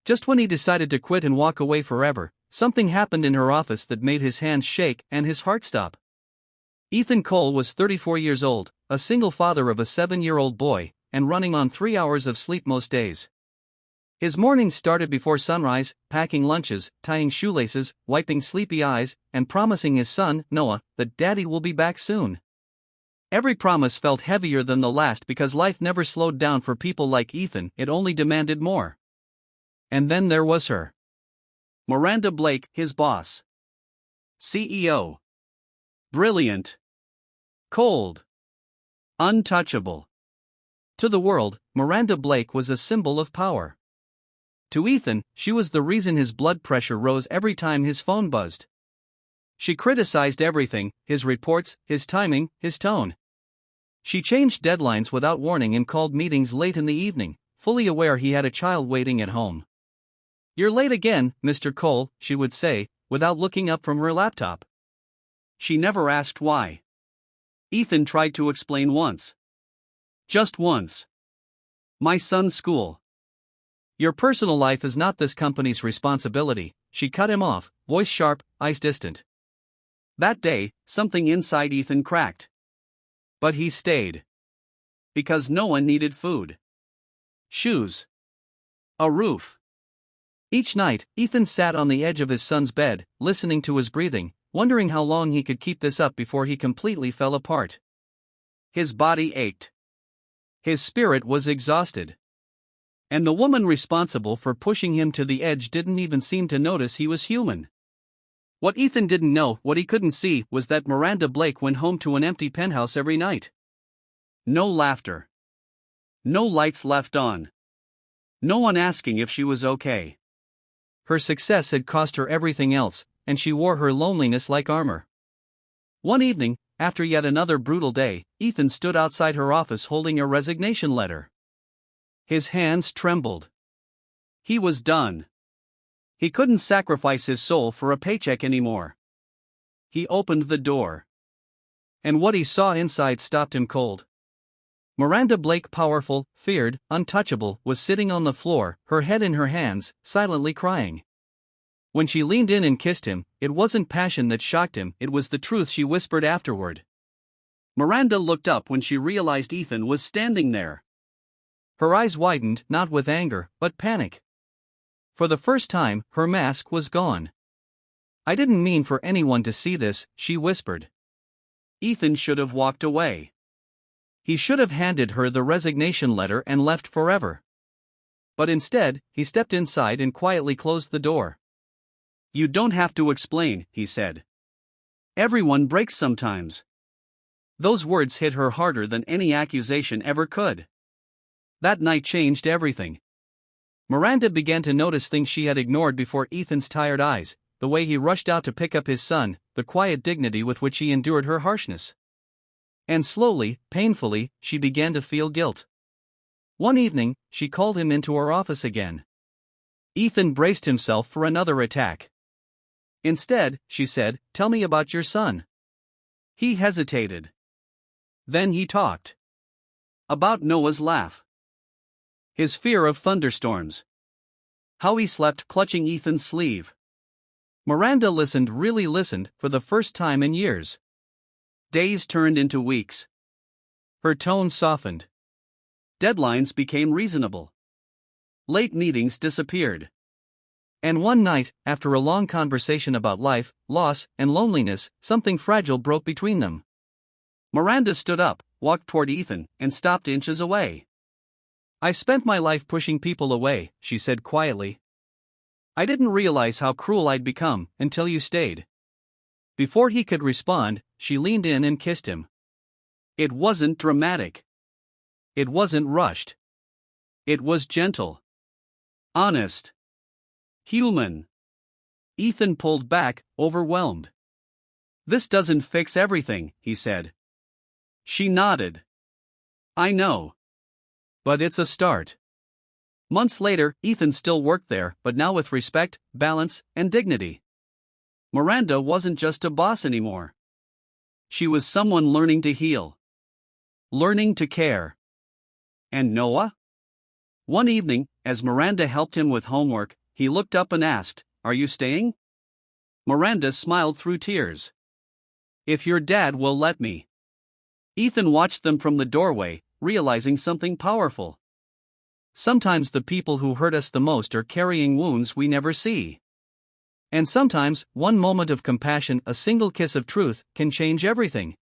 Just when he decided to quit and walk away forever, something happened in her office that made his hands shake and his heart stop. Ethan Cole was 34 years old, a single father of a 7-year-old boy, and running on 3 hours of sleep most days. His mornings started before sunrise, packing lunches, tying shoelaces, wiping sleepy eyes, and promising his son, Noah, that Daddy will be back soon. Every promise felt heavier than the last because life never slowed down for people like Ethan, it only demanded more. And then there was her. Miranda Blake, his boss. CEO. Brilliant. Cold. Untouchable. To the world, Miranda Blake was a symbol of power. To Ethan, she was the reason his blood pressure rose every time his phone buzzed. She criticized everything, his reports, his timing, his tone. She changed deadlines without warning and called meetings late in the evening, fully aware he had a child waiting at home. "You're late again, Mr. Cole," she would say, without looking up from her laptop. She never asked why. Ethan tried to explain once. Just once. "My son's school." "Your personal life is not this company's responsibility," she cut him off, voice sharp, eyes distant. That day, something inside Ethan cracked. But he stayed. Because no one needed food. Shoes. A roof. Each night, Ethan sat on the edge of his son's bed, listening to his breathing, wondering how long he could keep this up before he completely fell apart. His body ached. His spirit was exhausted. And the woman responsible for pushing him to the edge didn't even seem to notice he was human. What Ethan didn't know, what he couldn't see, was that Miranda Blake went home to an empty penthouse every night. No laughter. No lights left on. No one asking if she was okay. Her success had cost her everything else, and she wore her loneliness like armor. One evening, after yet another brutal day, Ethan stood outside her office holding a resignation letter. His hands trembled. He was done. He couldn't sacrifice his soul for a paycheck anymore. He opened the door. And what he saw inside stopped him cold. Miranda Blake, powerful, feared, untouchable, was sitting on the floor, her head in her hands, silently crying. When she leaned in and kissed him, it wasn't passion that shocked him, it was the truth she whispered afterward. Miranda looked up when she realized Ethan was standing there. Her eyes widened, not with anger, but panic. For the first time, her mask was gone. "I didn't mean for anyone to see this," she whispered. Ethan should have walked away. He should have handed her the resignation letter and left forever. But instead, he stepped inside and quietly closed the door. "You don't have to explain," he said. "Everyone breaks sometimes." Those words hit her harder than any accusation ever could. That night changed everything. Miranda began to notice things she had ignored before: Ethan's tired eyes, the way he rushed out to pick up his son, the quiet dignity with which he endured her harshness. And slowly, painfully, she began to feel guilt. One evening, she called him into her office again. Ethan braced himself for another attack. "Instead," she said, "tell me about your son." He hesitated. Then he talked. About Noah's laugh. His fear of thunderstorms. How he slept clutching Ethan's sleeve. Miranda listened, really listened, for the first time in years. Days turned into weeks. Her tone softened. Deadlines became reasonable. Late meetings disappeared. And one night, after a long conversation about life, loss, and loneliness, something fragile broke between them. Miranda stood up, walked toward Ethan, and stopped inches away. "I've spent my life pushing people away," she said quietly. "I didn't realize how cruel I'd become until you stayed." Before he could respond, she leaned in and kissed him. It wasn't dramatic. It wasn't rushed. It was gentle. Honest. Human. Ethan pulled back, overwhelmed. "This doesn't fix everything," he said. She nodded. "I know. But it's a start." Months later, Ethan still worked there, but now with respect, balance, and dignity. Miranda wasn't just a boss anymore. She was someone learning to heal. Learning to care. And Noah? One evening, as Miranda helped him with homework, he looked up and asked, "Are you staying?" Miranda smiled through tears. "If your dad will let me." Ethan watched them from the doorway, realizing something powerful. Sometimes the people who hurt us the most are carrying wounds we never see. And sometimes, one moment of compassion, a single kiss of truth, can change everything.